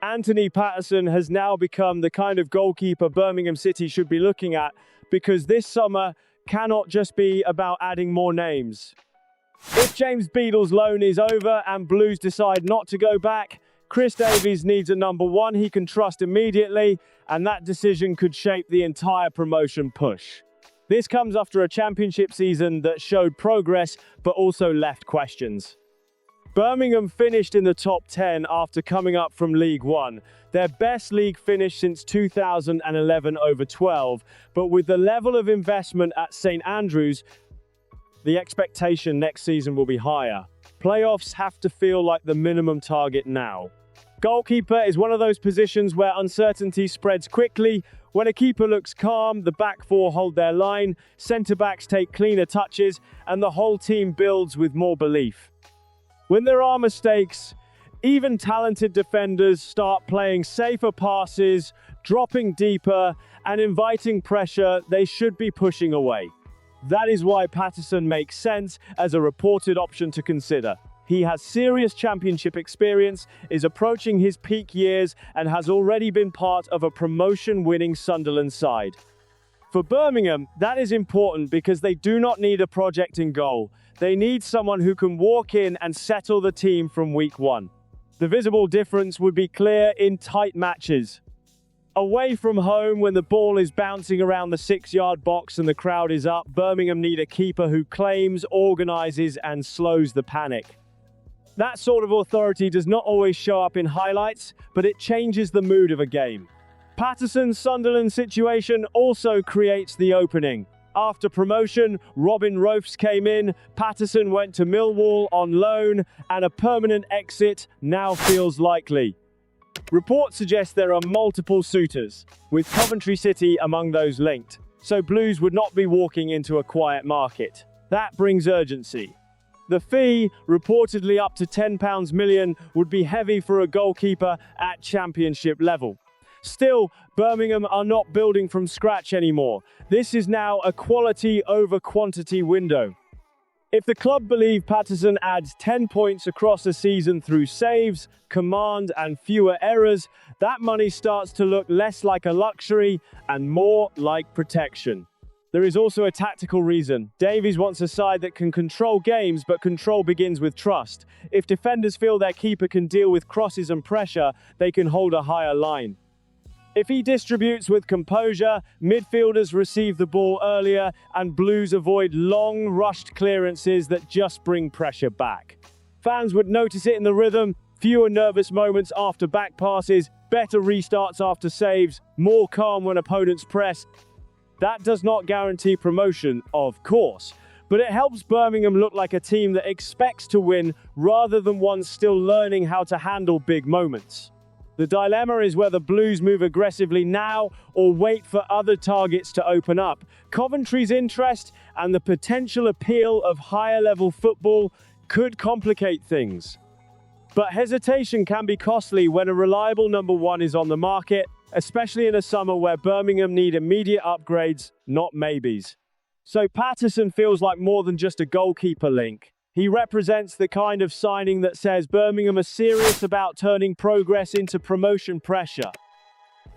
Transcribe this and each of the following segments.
Anthony Patterson has now become the kind of goalkeeper Birmingham City should be looking at, because this summer cannot just be about adding more names. If James Beadle's loan is over and Blues decide not to go back, Chris Davies needs a number one he can trust immediately, and that decision could shape the entire promotion push. This comes after a championship season that showed progress but also left questions. Birmingham finished in the top 10 after coming up from League One, their best league finish since 2011/12, but with the level of investment at St Andrews, the expectation next season will be higher. Playoffs have to feel like the minimum target now. Goalkeeper is one of those positions where uncertainty spreads quickly. When a keeper looks calm, the back four hold their line, centre-backs take cleaner touches, and the whole team builds with more belief. When there are mistakes, even talented defenders start playing safer passes, dropping deeper, and inviting pressure they should be pushing away. That is why Patterson makes sense as a reported option to consider. He has serious championship experience, is approaching his peak years, and has already been part of a promotion-winning Sunderland side. For Birmingham, that is important because they do not need a project in goal. They need someone who can walk in and settle the team from week one. The visible difference would be clear in tight matches. Away from home, when the ball is bouncing around the 6-yard box and the crowd is up, Birmingham need a keeper who claims, organises, and slows the panic. That sort of authority does not always show up in highlights, but it changes the mood of a game. Patterson's Sunderland situation also creates the opening. After promotion, Robin Roufs came in, Patterson went to Millwall on loan, and a permanent exit now feels likely. Reports suggest there are multiple suitors, with Coventry City among those linked, so Blues would not be walking into a quiet market. That brings urgency. The fee, reportedly up to £10 million, would be heavy for a goalkeeper at championship level. Still, Birmingham are not building from scratch anymore. This is now a quality over quantity window. If the club believe Patterson adds 10 points across a season through saves, command, and fewer errors, that money starts to look less like a luxury and more like protection. There is also a tactical reason. Davies wants a side that can control games, but control begins with trust. If defenders feel their keeper can deal with crosses and pressure, they can hold a higher line. If he distributes with composure, midfielders receive the ball earlier, and Blues avoid long, rushed clearances that just bring pressure back. Fans would notice it in the rhythm: fewer nervous moments after back passes, better restarts after saves, more calm when opponents press. That does not guarantee promotion, of course, but it helps Birmingham look like a team that expects to win rather than one still learning how to handle big moments. The dilemma is whether Blues move aggressively now or wait for other targets to open up. Coventry's interest and the potential appeal of higher-level football could complicate things. But hesitation can be costly when a reliable number one is on the market, especially in a summer where Birmingham need immediate upgrades, not maybes. So Patterson feels like more than just a goalkeeper link. He represents the kind of signing that says Birmingham are serious about turning progress into promotion pressure.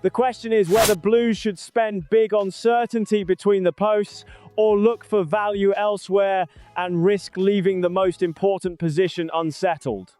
The question is whether Blues should spend big on certainty between the posts or look for value elsewhere and risk leaving the most important position unsettled.